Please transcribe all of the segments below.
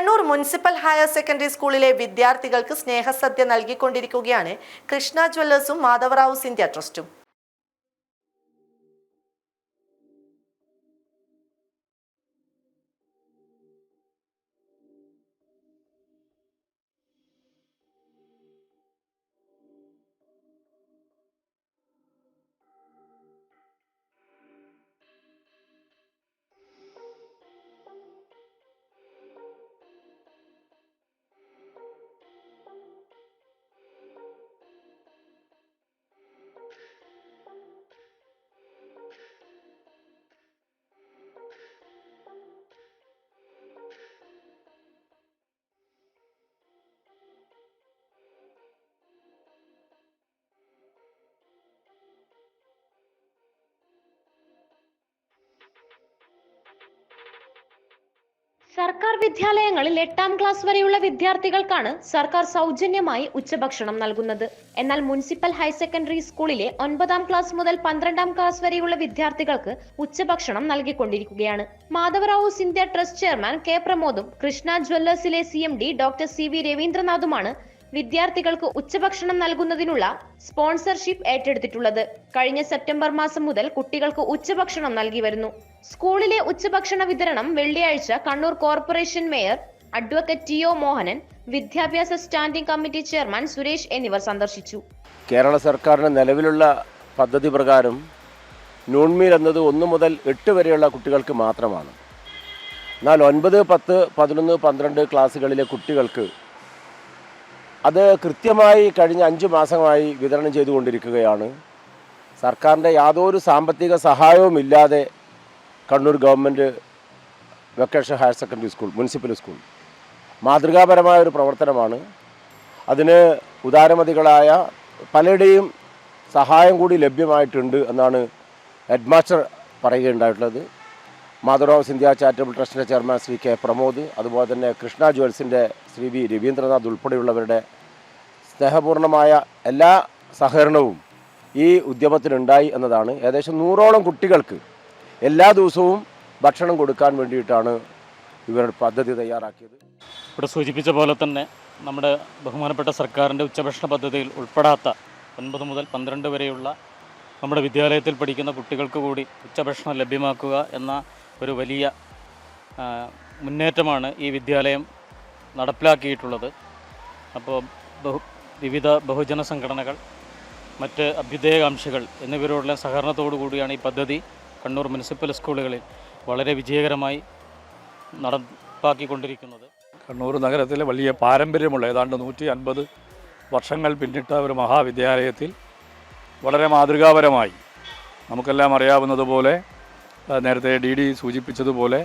Kannur municipal higher secondary സ്കൂളിലെ വിദ്യാർത്ഥികൾക്ക് സ്നേഹസദ്യ നൽകിക്കൊണ്ടിരിക്കുകയാണ് കൃഷ്ണ ജ്വല്ലേഴ്സും മാധവറാവു സിന്ധ്യ ട്രസ്റ്റും. സർക്കാർ വിദ്യാലയങ്ങളിൽ 8ാം ക്ലാസ് വരെയുള്ള വിദ്യാർത്ഥികൾക്കാണ് സർക്കാർ സൗജന്യമായി ഉച്ചഭക്ഷണം നൽകുന്നത്. എന്നാൽ മുനിസിപ്പൽ ഹയർ സെക്കൻഡറി സ്കൂളിലെ 9ാം ക്ലാസ് മുതൽ 12ാം ക്ലാസ് വരെയുള്ള വിദ്യാർത്ഥികൾക്ക് ഉച്ചഭക്ഷണം നൽകിക്കൊണ്ടിരിക്കുകയാണ്. Madhavrao Scindia trust chairman K പ്രമോദും കൃഷ്ണ ജ്വല്ലേഴ്സിലെ CMD ഡോക്ടർ CV രവീന്ദ്രനാഥുമാണ് വിദ്യാർത്ഥികൾക്ക് ഉച്ചഭക്ഷണം നൽകുന്നതിനുള്ള സ്പോൺസർഷിപ്പ് ഏറ്റെടുത്തിട്ടുള്ളത്. കഴിഞ്ഞ സെപ്റ്റംബർ മാസം മുതൽ കുട്ടികൾക്ക് ഉച്ചഭക്ഷണം നൽകി വരുന്നു. സ്കൂളിലെ ഉച്ചഭക്ഷണ വിതരണം വെള്ളിയാഴ്ച Kannur corporation mayor advocate TO Mohanan, വിദ്യാഭ്യാസ സ്റ്റാൻഡിംഗ് കമ്മിറ്റി ചെയർമാൻ സുരേഷ് എന്നിവർ സന്ദർശിച്ചു. കേരള സർക്കാരിന്റെ നിലവിലുള്ള പദ്ധതി പ്രകാരം നൂൺ മീൽ എന്നത് 1 മുതൽ 8 വരെയുള്ള കുട്ടികൾക്ക് മാത്രമാണ്. എന്നാൽ 9, 10, 11, 12 ക്ലാസ്സുകളിലെ കുട്ടികൾക്ക് അത് കൃത്യമായി കഴിഞ്ഞ 5 മാസമായി വിതരണം ചെയ്തുകൊണ്ടിരിക്കുകയാണ്. സർക്കാരിൻ്റെ യാതൊരു സാമ്പത്തിക സഹായവും ഇല്ലാതെ Kannur government vocational higher secondary school, municipal school മാതൃകാപരമായ ഒരു പ്രവർത്തനമാണ്. അതിന് ഉദാരമതികളായ പലരുടെയും സഹായം കൂടി ലഭ്യമായിട്ടുണ്ട് എന്നാണ് ഹെഡ് മാസ്റ്റർ പറയുകയുണ്ടായിട്ടുള്ളത്. മാധവറാവു സിന്ധ്യ ചാരിറ്റബിൾ ട്രസ്റ്റിൻ്റെ ചെയർമാൻ ശ്രീ K പ്രമോദ്, അതുപോലെ തന്നെ കൃഷ്ണ ജ്വൽസിൻ്റെ ശ്രീ V രവീന്ദ്രനാഥ് ഉൾപ്പെടെയുള്ളവരുടെ സ്നേഹപൂർണ്ണമായ എല്ലാ സഹകരണവും ഈ ഉദ്യമത്തിനുണ്ടായി എന്നതാണ്. ഏകദേശം 100ഓളം കുട്ടികൾക്ക് എല്ലാ ദിവസവും ഭക്ഷണം കൊടുക്കാൻ വേണ്ടിയിട്ടാണ് ഇവർ പദ്ധതി തയ്യാറാക്കിയത്. ഇവിടെ സൂചിപ്പിച്ച പോലെ തന്നെ നമ്മുടെ ബഹുമാനപ്പെട്ട സർക്കാരിൻ്റെ ഉച്ചഭക്ഷണ പദ്ധതിയിൽ ഉൾപ്പെടാത്ത 9 മുതൽ 12 വരെയുള്ള നമ്മുടെ വിദ്യാലയത്തിൽ പഠിക്കുന്ന കുട്ടികൾക്ക് കൂടി ഉച്ചഭക്ഷണം ലഭ്യമാക്കുക എന്ന ഒരു വലിയ മുന്നേറ്റമാണ് ഈ വിദ്യാലയം നടപ്പിലാക്കിയിട്ടുള്ളത്. അപ്പോൾ വിവിധ ബഹുജന സംഘടനകൾ, മറ്റ് അഭ്യുദയകാംക്ഷികൾ എന്നിവരോടുള്ള സഹകരണത്തോടു കൂടിയാണ് ഈ പദ്ധതി കണ്ണൂർ മുനിസിപ്പൽ സ്കൂളുകളിൽ വളരെ വിജയകരമായി നടപ്പാക്കിക്കൊണ്ടിരിക്കുന്നത്. കണ്ണൂർ നഗരത്തിലെ വലിയ പാരമ്പര്യമുള്ള ഏതാണ്ട് 150 വർഷങ്ങൾ പിന്നിട്ട ഒരു മഹാവിദ്യാലയത്തിൽ വളരെ മാതൃകാപരമായി നമുക്കെല്ലാം അറിയാവുന്നതുപോലെ, നേരത്തെ DD സൂചിപ്പിച്ചതുപോലെ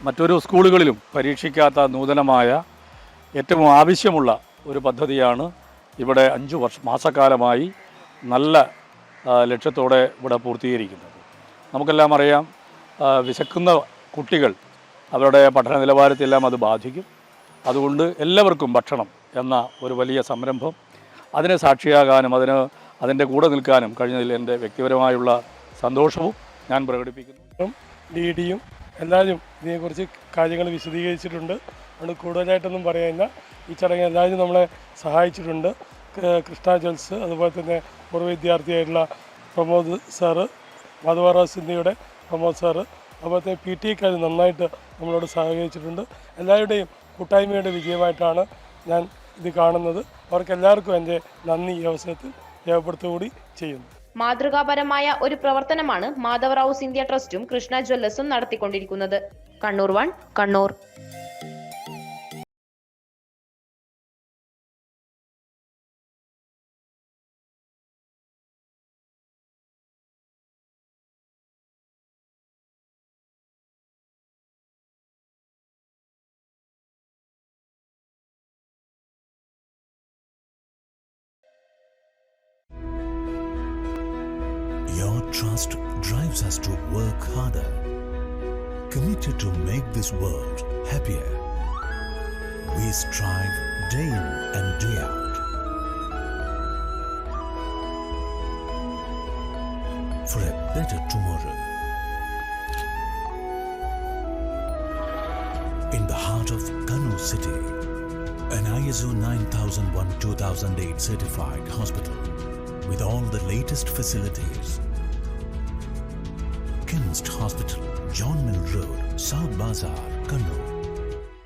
മറ്റൊരു സ്കൂളുകളിലും പരീക്ഷിക്കാത്ത നൂതനമായ ഏറ്റവും ആവശ്യമുള്ള ഒരു പദ്ധതിയാണ് ഇവിടെ 5 മാസക്കാലമായി നല്ല ലക്ഷ്യത്തോടെ ഇവിടെ പൂർത്തീകരിക്കുന്നത്. നമുക്കെല്ലാം അറിയാം, വിശക്കുന്ന കുട്ടികൾ അവരുടെ പഠന നിലവാരത്തെല്ലാം അത് ബാധിക്കും. അതുകൊണ്ട് എല്ലാവർക്കും ഭക്ഷണം എന്ന ഒരു വലിയ സംരംഭം, അതിന് സാക്ഷിയാകാനും അതിൻ്റെ കൂടെ നിൽക്കാനും കഴിഞ്ഞതിൽ എൻ്റെ വ്യക്തിപരമായുള്ള സന്തോഷവും ഞാൻ പ്രകടിപ്പിക്കുന്നു. DDയും എല്ലാവരും ഇതിനെക്കുറിച്ച് കാര്യങ്ങൾ വിശദീകരിച്ചിട്ടുണ്ട്. അതുകൊണ്ട് കൂടുതലായിട്ടൊന്നും പറയാനില്ല. ഈ ചടങ്ങിൽ എല്ലാവരും നമ്മളെ സഹായിച്ചിട്ടുണ്ട്. കൃഷ്ണ ജ്വൽസ്, അതുപോലെ തന്നെ പൂർവ്വ വിദ്യാർത്ഥിയായിട്ടുള്ള പ്രമോദ് സാറ്, മാധവറാവു സിന്ധ്യയുടെ പ്രമോദ് സാറ്, അതുപോലെ തന്നെ PTA നന്നായിട്ട് നമ്മളോട് സഹകരിച്ചിട്ടുണ്ട്. എല്ലാവരുടെയും കൂട്ടായ്മയുടെ വിജയമായിട്ടാണ് ഞാൻ ഇത് കാണുന്നത്. അവർക്കെല്ലാവർക്കും എൻ്റെ നന്ദി ഈ അവസരത്തിൽ രേഖപ്പെടുത്തുകൂടി ചെയ്യുന്നു. മാതൃകാപരമായ ഒരു പ്രവർത്തനമാണ് മാധവറാവു സിന്ധ്യ ട്രസ്റ്റും കൃഷ്ണ ജ്വല്ലേഴ്സും നടത്തിക്കൊണ്ടിരിക്കുന്നത്. Kannur 1, Kannur. Your trust drives us to work harder, committed to make this world happier. We strive day in and day out for a better tomorrow. In the heart of Kano city. An ISO 9001:2008 certified hospital with all the latest facilities. KIMS Hospital, John Mill Road, South Bazaar, Kannur.